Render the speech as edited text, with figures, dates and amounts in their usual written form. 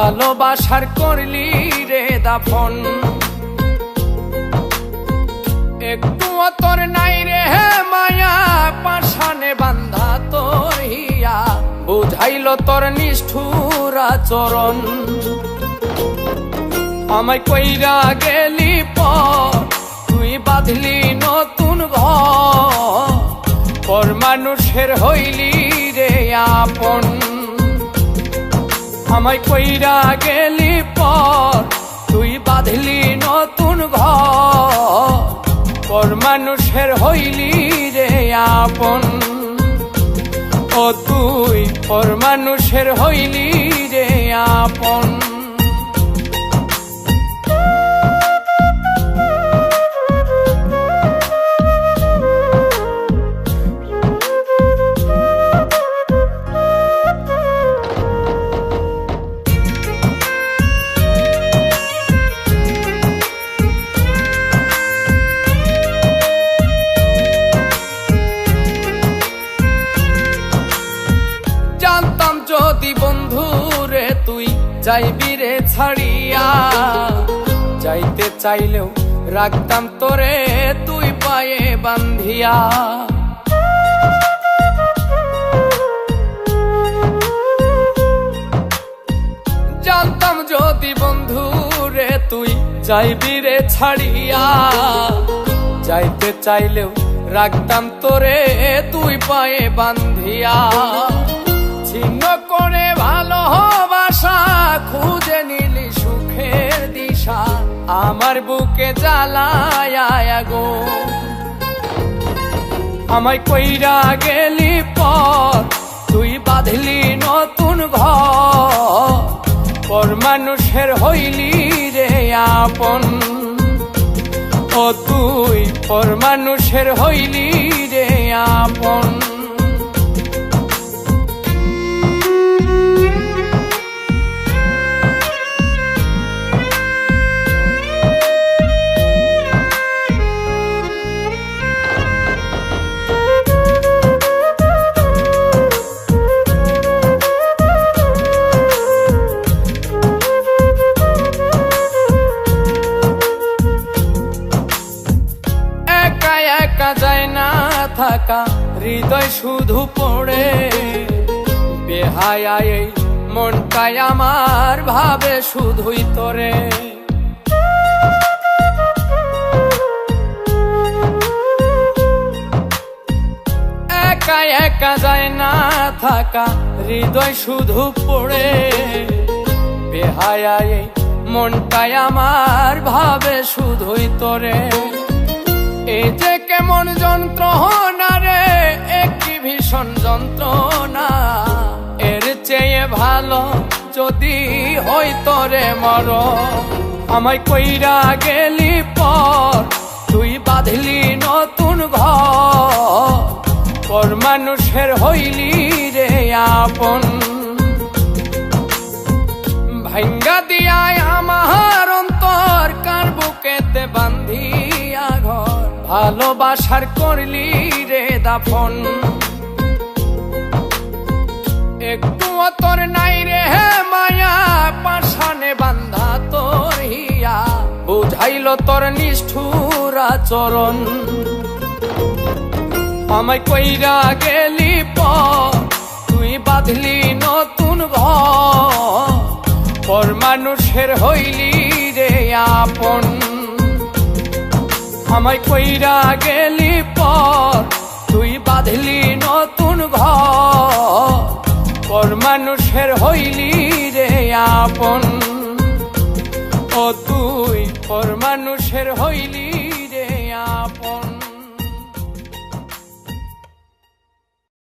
ভালোবাসার করলি রে দাফন। একটুও তোর নাই রে মায়া, পাশানে বান্ধা তোর হিয়া, বুঝাইল তোর নিষ্ঠুর আচরণ। আমায় কইরা গেলি পর, তুই বাঁধলি নতুন ঘর, পর মানুষের হইলি রে আপন। আমায় কইরা গেলি পর, তুই বাঁধলি নতুন ঘর, পর মানুষের হইলি রে আপন। ও তুই পর মানুষের হইলি রে আপন। জানতাম যদি বন্ধু রে তুই যাইবি রে ছাড়িয়া, যাইতে চাইলেও রাখতাম তোরে তুই পায়ে বান্ধিয়া। জানতাম যদি বন্ধু রে তুই যাইবি রে ছাড়িয়া, যাইতে চাইলেও রাখতাম তোরে তুই পায়ে বান্ধিয়া। ছিন্ন করে ভালোবাসা খুঁজে নিলি সুখের দিশা, আমার বুকে জ্বালায় গো। আমায় কইরা গেলি পর, তুই বাঁধলি নতুন ঘর, পর মানুষের হইলি রে আপন। ও তুই পর মানুষের হইলি রে আপন। যায় না থাকা হৃদয় শুধু পড়ে, বেহায়া এই মনটাই আমার ভাবে শুধুই তোরে। একা একা যায় না থাকা হৃদয় শুধু পড়ে, বেহায়া এই মনটাই আমার ভাবে শুধুই তোরে। এই যে কেমন যন্ত্রণা রে, একটি ভীষণ যন্ত্রণা, এর চেয়ে ভালো যদি হইতো রে মর। আমায় কইরা গেলি পর, তুই বাঁধলি নতুন ঘর, পর মানুষের হইলি রে আপন। ভাঙ্গা দিয়ায় আমার অন্তর, কার বুকেতে বান্ধিয়া ঘর, ভালোবাসার করলি রে দাফন। একটুও তোর নাই রে মায়া, পাশানে বান্ধা তোর হিয়া, বুঝাইল তোর নিষ্ঠুর আচরণ। আমায় কইরা গেলি পর, তুই বাঁধলি নতুন ঘর, পর মানুষের হইলি রে আপন। আমায় কইরা গেলি পর, তুই বাঁধলি নতুন ঘর, পর মানুষের হইলি রে আপন। ও তুই পর মানুষের হইলি